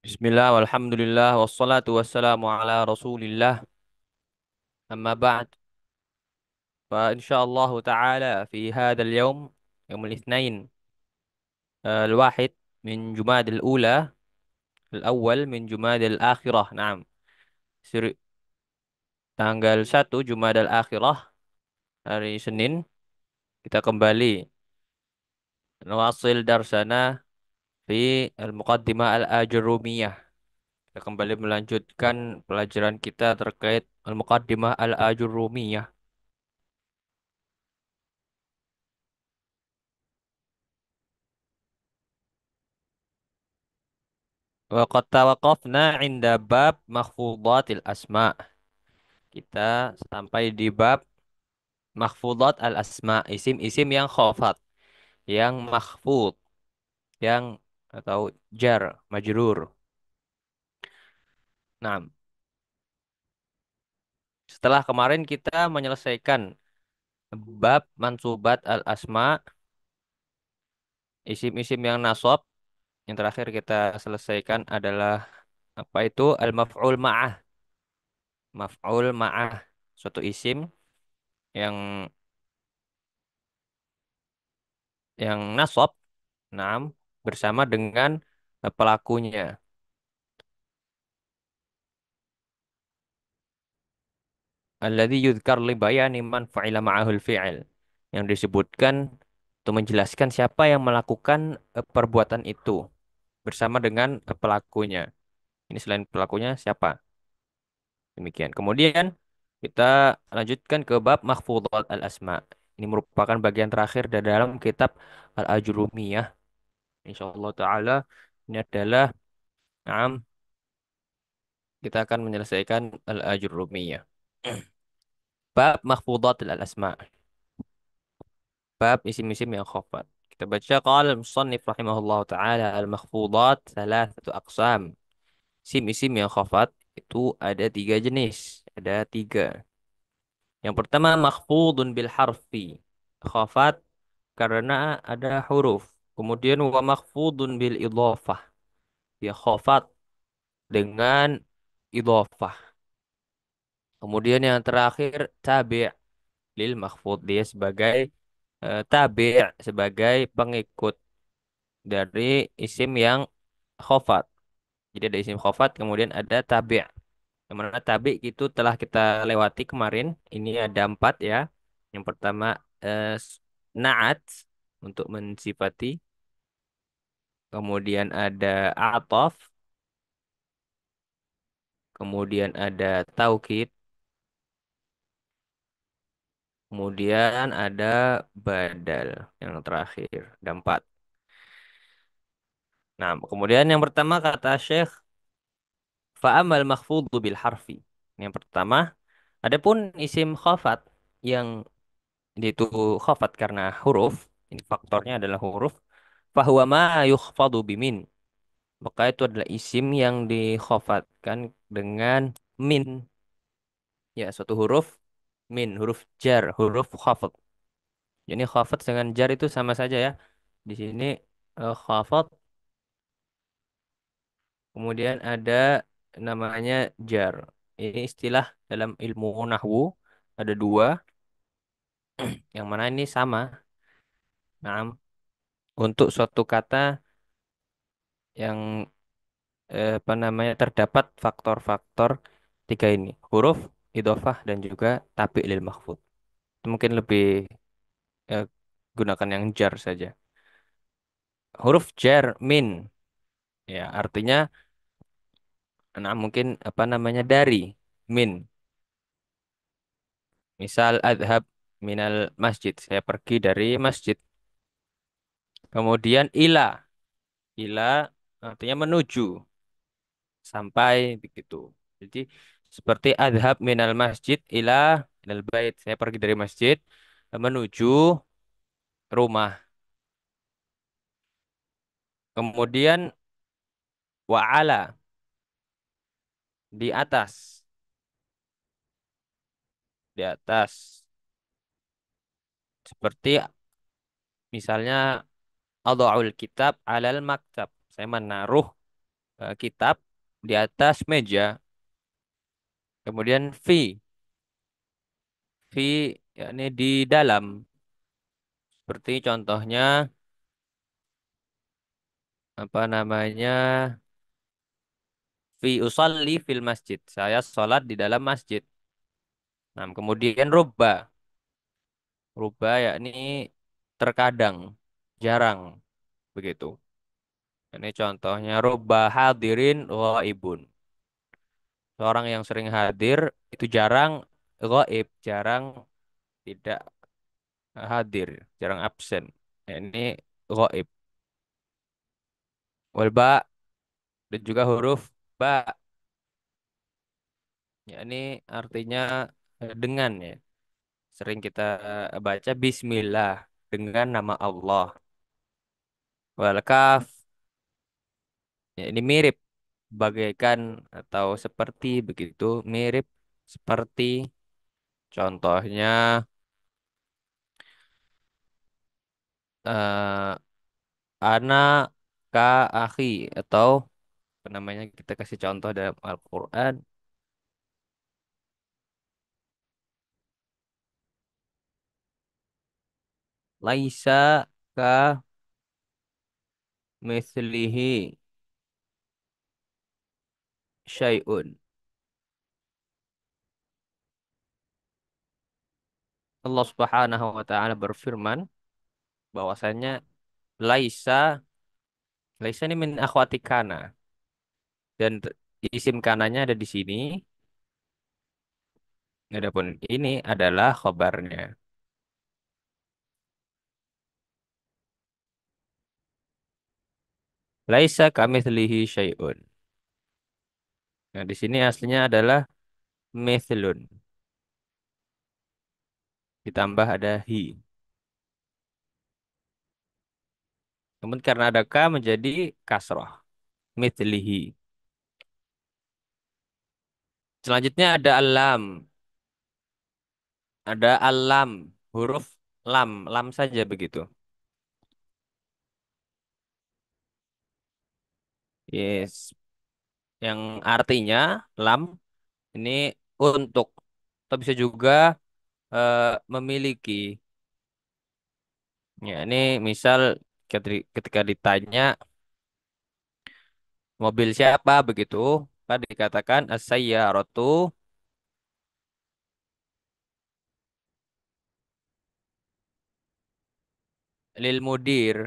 Bismillah, walhamdulillah, wassalatu wassalamu ala rasulillah, amma ba'd. Fa insyaallah ta'ala fi hadal yawm, yawmul itsnain, al-wahid min Jumadil ula, al-awwal min Jumadil akhirah. Naam. Siri- Tanggal 1 Jumadil akhirah, hari Senin, kita kembali nawasil darsana fi al-muqaddimah al-ajurumiyah. Kita kembali melanjutkan pelajaran kita terkait al-muqaddimah al-ajurumiyah. Waqad tawaqafna 'inda bab makhfudhatil asma. Kita sampai di bab makhfudhat al asma, isim-isim yang khafat, yang makhfud, yang atau jar, majrur. Nah, setelah kemarin kita menyelesaikan bab mansubat al asma, isim-isim yang nasab. Yang terakhir kita selesaikan adalah apa itu al maf'ul ma'ah. Maf'ul ma'ah, suatu isim yang nasab, naam, bersama dengan pelakunya. Alladzi yudhkar li bayani man fa'ila ma'ahul fi'il. Yang disebutkan untuk menjelaskan siapa yang melakukan perbuatan itu bersama dengan pelakunya. Ini selain pelakunya siapa? Demikian. Kemudian kita lanjutkan ke bab mahfudhat al-asma. Ini merupakan bagian terakhir dari dalam kitab Al-Ajrumiyah. Insyaallah taala ini adalah, naam, kita akan menyelesaikan Al-Ajrumiyah. Bab mahfudhat al-asma. Bab isim-isim yang khafat. Kita baca qala al-musannif rahimahullah taala al-makhfudat thalathatu aqsam. Isim-isim yang khafat itu ada tiga jenis, ada tiga. Yang pertama makhfudun bil harfi. Khafat karena ada huruf. Kemudian wa makhfudun bil idhafah. Ya khafat dengan idhafah. Kemudian yang terakhir tabi' lil makhfud, dia sebagai tabi', sebagai pengikut dari isim yang khofat. Jadi ada isim khofat, kemudian ada tabi'. Yang mana tabi' itu telah kita lewati kemarin. Ini ada empat ya. Yang pertama na'at untuk mensifati. Kemudian ada atof. Kemudian ada taukid. Kemudian ada badal yang terakhir. Ada empat. Nah, kemudian yang pertama kata Syekh, fa'amal makhfudhu bil harfi. Yang pertama, adapun isim khafat yang itu khafat karena huruf, ini faktornya adalah huruf, fahuwa ma yukhfadu bimin. Maka itu adalah isim yang dikhafatkan dengan min. Ya, suatu huruf min, huruf jar, huruf khafat. Jadi khafat dengan jar itu sama saja ya. Di sini khafat, kemudian ada namanya jar. Ini istilah dalam ilmu nahwu, ada dua, yang mana ini sama. Nah, untuk suatu kata yang apa namanya terdapat faktor-faktor tiga ini, huruf, idhofah dan juga tabi' lil mahfud. Mungkin lebih eh, gunakan yang jar saja. Huruf jar min, ya artinya, nah mungkin apa namanya dari min. Misal adhab minal masjid, saya pergi dari masjid. Kemudian ila artinya menuju, sampai begitu. Jadi seperti adhab minal masjid ilal bait. Saya pergi dari masjid menuju rumah. Kemudian wa'ala, di atas, di atas. Seperti misalnya adha'ul kitab alal maktab. Saya menaruh kitab di atas meja. Kemudian fi yakni di dalam. Seperti contohnya apa namanya? Fi usalli fil masjid. Saya sholat di dalam masjid. Nah, kemudian rubba yakni terkadang, jarang begitu. Ini contohnya rubba hadirin ghaibun. Seorang yang sering hadir itu jarang ghaib, jarang tidak hadir, jarang absen. Ya, ini ghaib. Wal ba dan juga huruf ba. Ya, ini artinya dengan ya. Sering kita baca bismillah dengan nama Allah. Wal kaf ya, ini mirip bagaikan atau seperti begitu, mirip seperti contohnya eh ana ka akhi atau apa namanya kita kasih contoh dalam Al-Qur'an laisa ka mislihi syai'un. Allah Subhanahu wa taala berfirman bahwasanya laisa laisa ini min akhwati kana dan isim kananya ada di sini. Adapun ini adalah khobarnya. Laisa kamitslihi syai'un. Nah, di sini aslinya adalah mithlun. Ditambah ada hi. Namun karena ada ka menjadi kasroh. Mithlihi. Selanjutnya ada alam. Ada alam. Huruf lam. Lam saja begitu. Yes. Yang artinya lam ini untuk. Atau bisa juga eh, memiliki. Ya, ini misal ketika ditanya mobil siapa begitu. Kan dikatakan as-sayyaratu lil mudir.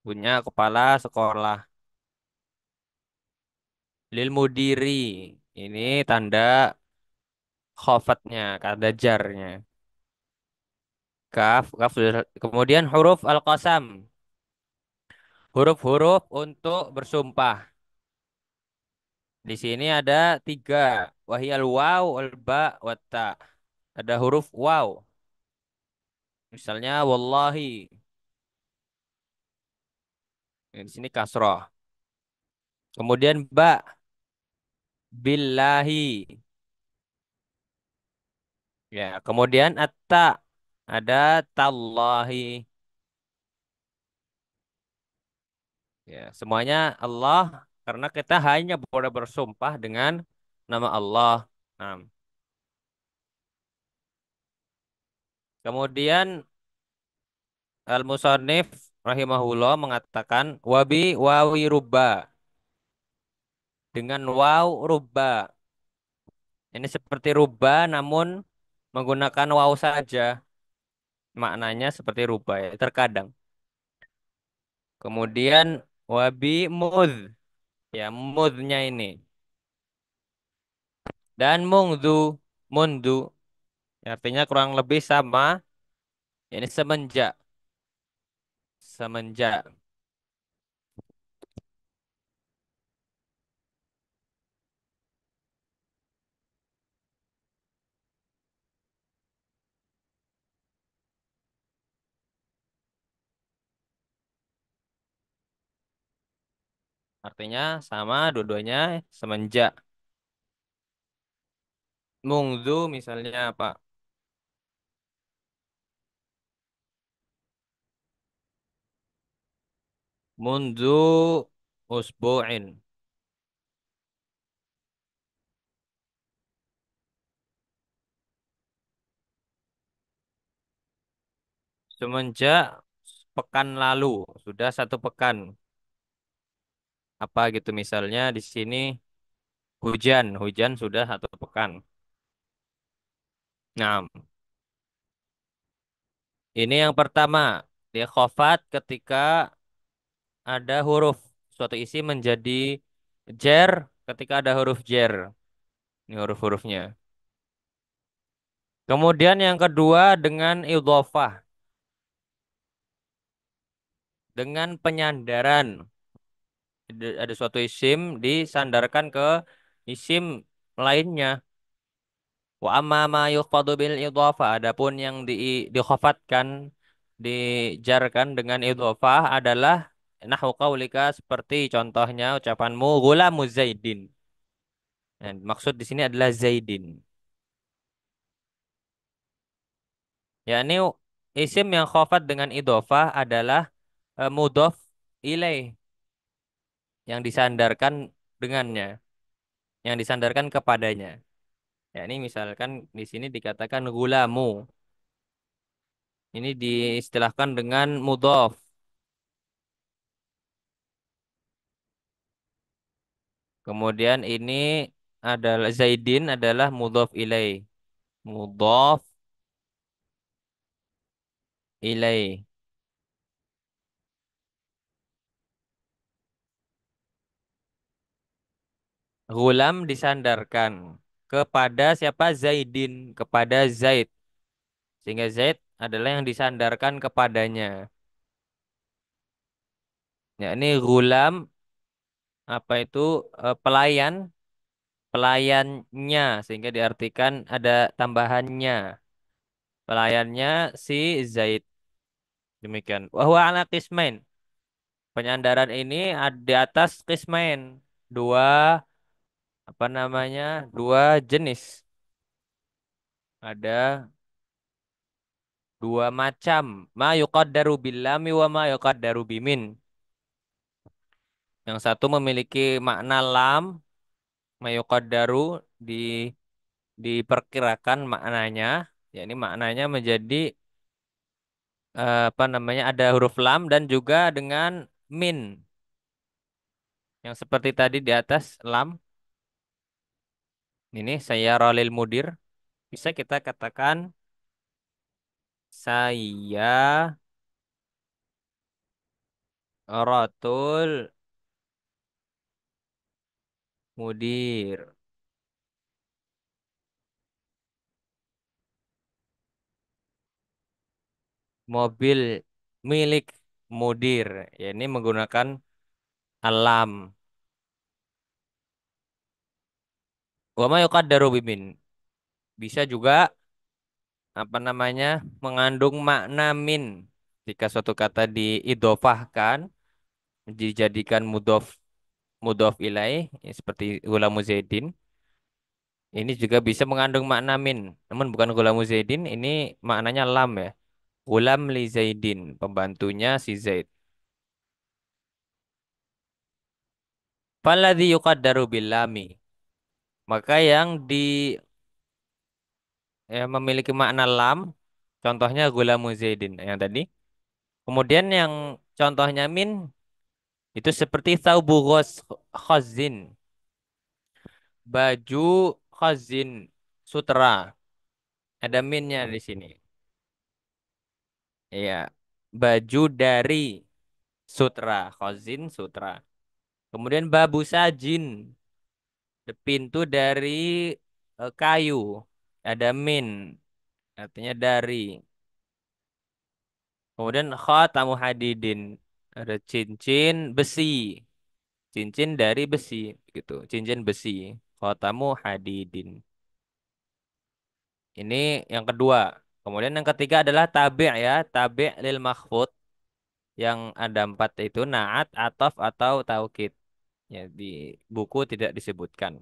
Punya kepala sekolah. Lil mudiri. Ini tanda khofatnya, tanda jarnya. Kemudian huruf al-qasam. Huruf-huruf untuk bersumpah. Di sini ada tiga. Wahyal waw, al ba, wat ta. Ada huruf waw. Misalnya wallahi. Di sini kasroh. Kemudian ba, billahi. Ya, kemudian atta. Ada tallahi. Ya, semuanya Allah karena kita hanya boleh bersumpah dengan nama Allah. Nah, kemudian Al-Musannif rahimahullah mengatakan wabi wawi rubba dengan waw rubba. Ini seperti rubba namun menggunakan waw saja. Maknanya seperti rubba ya, terkadang. Kemudian wabi mudh ya mudhnya ini dan mundu artinya kurang lebih sama. Ini semenjak. Artinya sama dua-duanya semenjak. Mungzu misalnya apa? Munzu Usbu'in. Semenjak pekan lalu, sudah satu pekan. Apa gitu misalnya di sini hujan sudah satu pekan. Nah, ini yang pertama. Dia khofat ketika ada huruf. Suatu isi menjadi jer ketika ada huruf jer. Ini huruf-hurufnya. Kemudian yang kedua dengan idhofah. Dengan penyandaran. Ada suatu isim disandarkan ke isim lainnya. Wa amma ma yukhfadu bil idhofah. Adapun yang dikhafatkan, dijarkan dengan idhofah adalah nahwu qaulika seperti contohnya ucapanmu ghulamu Zaidin. Nah, maksud di sini adalah Zaidin. Yakni isim yang khafat dengan idhofah adalah mudhof ilaih yang disandarkan dengannya, yang disandarkan kepadanya. Yakni misalkan di sini dikatakan gulamu. Ini diistilahkan dengan mudhof. Kemudian ini adalah Zaidin adalah mudhof ilaih. Mudhof ilaih. Gulam disandarkan kepada siapa? Zaidin, kepada Zaid. Sehingga Zaid adalah yang disandarkan kepadanya. Ya, ini gulam apa itu pelayan, pelayannya sehingga diartikan ada tambahannya. Pelayannya si Zaid. Demikian. Wahwa ala qismain. Penyandaran ini di atas qismain. Dua apa namanya? Dua jenis. Ada dua macam. Ma yuqaddaru billami wa ma yuqaddaru bimin. Yang satu memiliki makna lam, ma yuqaddaru di diperkirakan maknanya, yakni maknanya menjadi apa namanya ada huruf lam dan juga dengan min yang seperti tadi di atas lam ini saya rolil mudir bisa kita katakan saya rotul mudir mobil milik mudir ya ini menggunakan alam wa ma yuqaddaru bimin bisa juga apa namanya mengandung makna min jika suatu kata diidofahkan dijadikan mudhof ilaih ya, seperti gulamu Zaidin ini juga bisa mengandung makna min namun bukan gulamu Zaidin ini maknanya lam ya gulam li Zaidin pembantunya si Zaid faladhi yuqaddaru bilami maka yang memiliki makna lam contohnya gulamu Zaidin yang tadi kemudian yang contohnya min itu seperti thawbu khazin baju khazin sutra ada minnya di sini. Iya, baju dari sutra, khazin sutra. Kemudian babu sajin, pintu dari kayu. Ada min, artinya dari. Kemudian khatamu hadidin, ada cincin besi, cincin dari besi, gitu. Cincin besi, khatamu hadidin. Ini yang kedua. Kemudian yang ketiga adalah tabi' ya, tabi' lil makhfud. Yang ada empat itu naat, atof, atau taukid. Ya, di buku tidak disebutkan.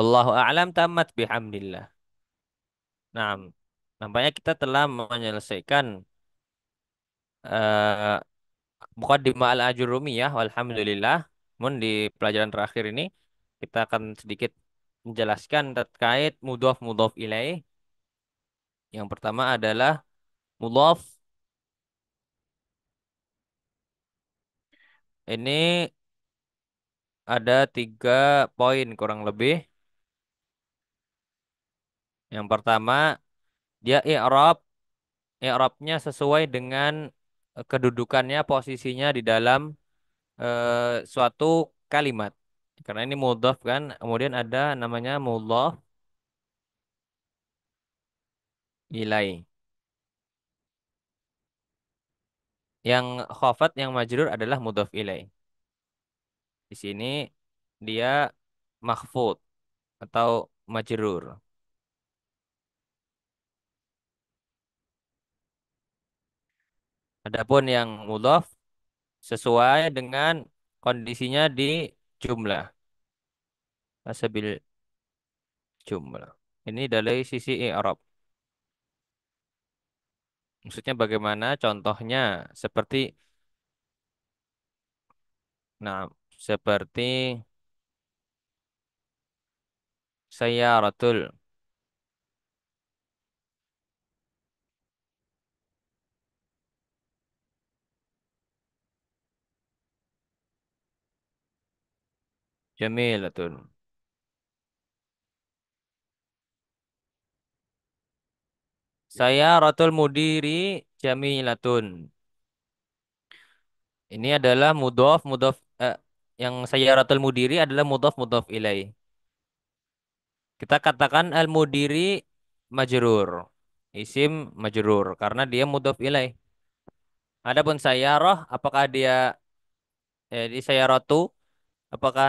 Allahu a'lam tamat bihamdillah. Nah, nampaknya kita telah menyelesaikan Muqaddimah al-Ajurumiyah, walhamdulillah. Namun di pelajaran terakhir ini kita akan sedikit menjelaskan terkait mudhof mudhof ilaih. Yang pertama adalah mudhof. Ini ada 3 poin kurang lebih. Yang pertama, dia i'rab. I'rabnya sesuai dengan kedudukannya, posisinya di dalam suatu kalimat. Karena ini mudhof kan, kemudian ada namanya mudhof ilaih. Yang khafat, yang majrur adalah mudhof ilaih. Di sini dia makhfud atau majrur. Adapun yang mudhof sesuai dengan kondisinya di jumlah. Hasabil jumlah. Ini dari sisi i'rab. Maksudnya bagaimana? Contohnya seperti, nah, seperti sayyaratul jamilatun. Sayyaratul mudiri jamilatun. Ini adalah mudhof mudhof yang sayyaratul mudiri adalah mudhof mudhof ilaih. Kita katakan al-mudiri majrur. Isim majrur karena dia mudhof ilaih. Adapun sayyarah, apakah dia di sayyaratu, apakah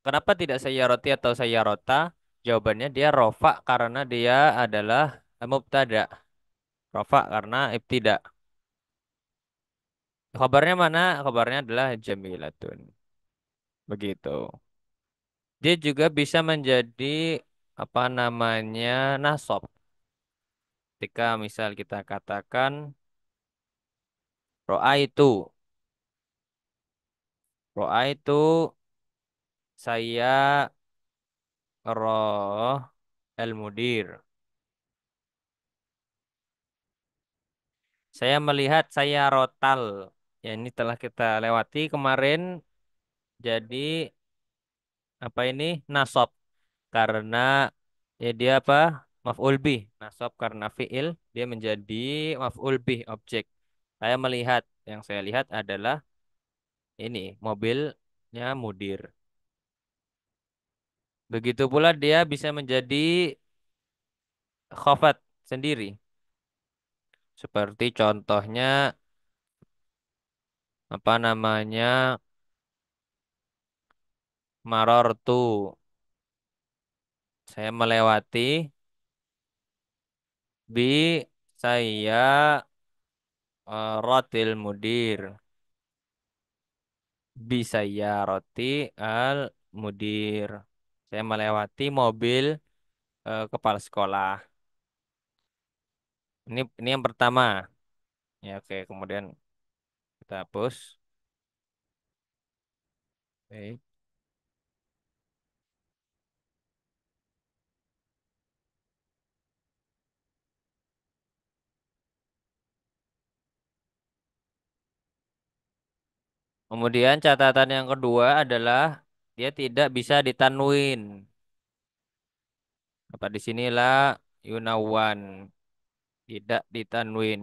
kenapa tidak sayyarati atau sayyarota? Jawabannya dia rofa karena dia adalah mubtada. Rofa karena ibtida. Kabarnya mana? Kabarnya adalah jamilatun. Begitu. Dia juga bisa menjadi apa namanya nasab. Ketika misal kita katakan roa itu, roa itu saya roh el mudir. Saya melihat saya rotal. Ya ini telah kita lewati kemarin. Jadi apa ini nasab karena ya dia apa? Maf'ul bih. Nasab karena fiil dia menjadi maf'ul bih objek. Saya melihat, yang saya lihat adalah ini mobilnya mudir. Begitu pula dia bisa menjadi khafat sendiri. Seperti contohnya apa namanya marortu. Saya melewati bi saya rotil mudir. Bi saya roti al mudir. Saya melewati mobil kepala sekolah. Ini yang pertama. Ya oke, kemudian kita hapus. Oke. Kemudian catatan yang kedua adalah dia tidak bisa ditanwin. Apa di sinilah Yunawan tidak ditanwin.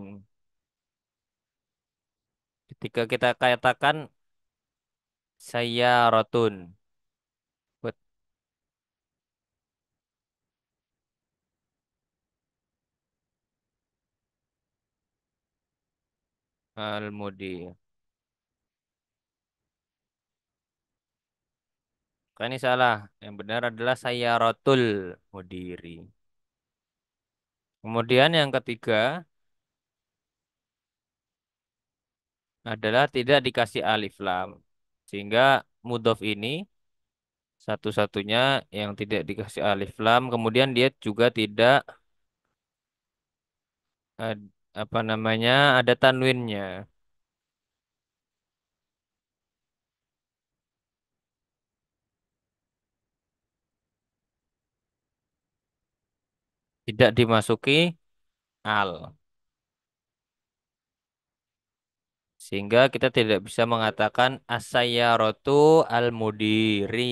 Ketika kita katakan saya rotun, buat al-mudi. Kan ini salah. Yang benar adalah saya rotul mudiri. Kemudian yang ketiga adalah tidak dikasih alif lam. Sehingga mudhof ini satu-satunya yang tidak dikasih alif lam. Kemudian dia juga tidak apa namanya ada tanwinnya. tidak dimasuki al. Sehingga kita tidak bisa mengatakan as-sayyaratu al-mudiri.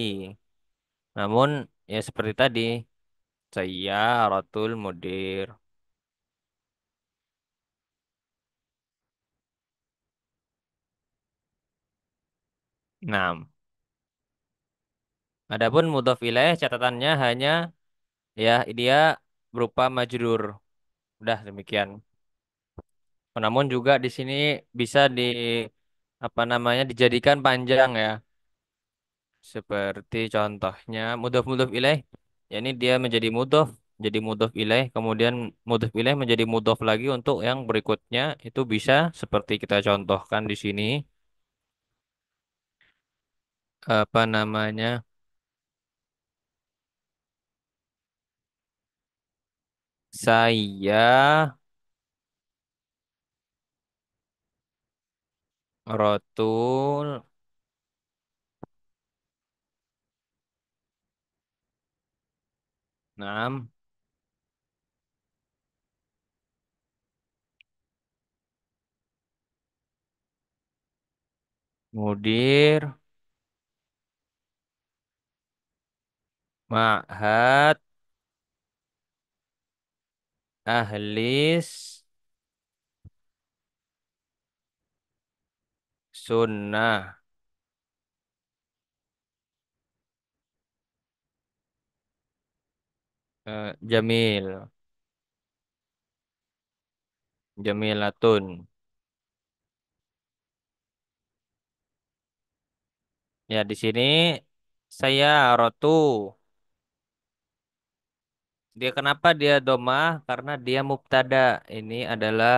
Namun ya seperti tadi, sayyaratul mudir. Nah, adapun mudhof ilaih catatannya hanya ya dia berupa majrur. Udah demikian. Namun juga di sini bisa di apa namanya dijadikan panjang ya. Seperti contohnya mudhof ilaih. Ya ini dia menjadi mudhof, jadi mudhof ilaih, kemudian mudhof ilaih menjadi mudhof lagi untuk yang berikutnya itu bisa seperti kita contohkan di sini apa namanya? Saya rotul enam mudir ma'had ahlis sunnah jamil jamilatun. Ya di sini saya rotu. Dia kenapa dia domah? Karena dia mubtada. Ini adalah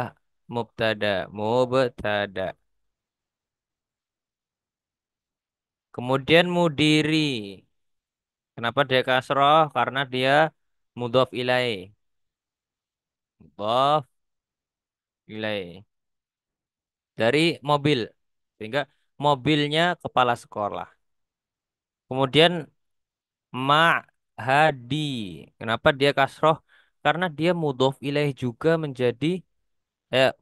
mubtada. Mubtada. Kemudian mudiri. Kenapa dia kasroh? Karena dia mudhof ilai. Mudhof ilai. Dari mobil. Sehingga mobilnya kepala sekolah. Kemudian ma'hadi. Kenapa dia kasroh? Karena dia mudhof ilaih juga menjadi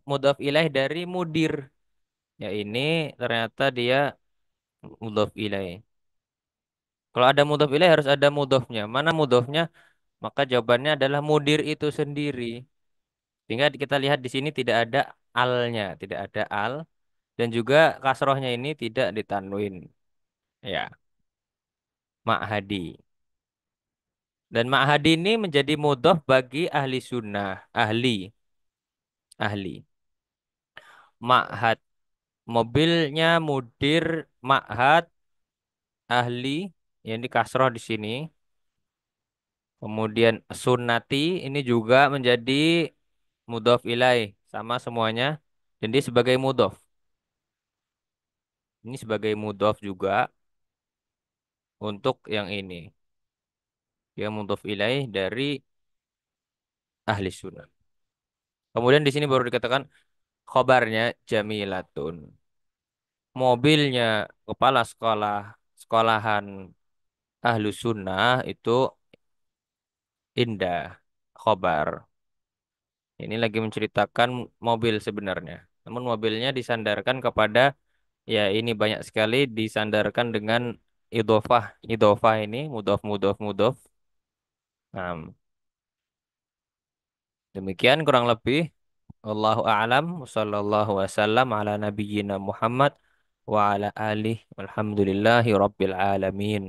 mudhof ilaih dari mudir. Ya ini ternyata dia mudhof ilaih. Kalau ada mudhof ilaih harus ada mudhofnya. Mana mudhofnya? Maka jawabannya adalah mudir itu sendiri. Sehingga kita lihat di sini tidak ada alnya, tidak ada al dan juga kasrohnya ini tidak ditanwin. Ya, ma'hadi. Dan ma'hadi ini menjadi mudhof bagi ahli sunnah, ahli. Ma'had, mobilnya mudir ma'had ahli, yang di kasroh di sini. Kemudian sunnati ini juga menjadi mudhof ilaih sama semuanya. Dan dia sebagai mudhof. Ini sebagai mudhof juga untuk yang ini. Dia mudhof ilaih dari ahli sunnah. Kemudian di sini baru dikatakan khobarnya jamilatun. Mobilnya kepala sekolahan ahlu sunnah itu indah. Khobar. Ini lagi menceritakan mobil sebenarnya. Namun mobilnya disandarkan kepada ya ini banyak sekali disandarkan dengan idofah. Idofah ini mudof mudof mudof. Nah, demikian kurang lebih. Wallahu a'lam. Wassallallahu wasallam ala nabiyyina Muhammad wa ala alihi walhamdulillahi rabbil alamin.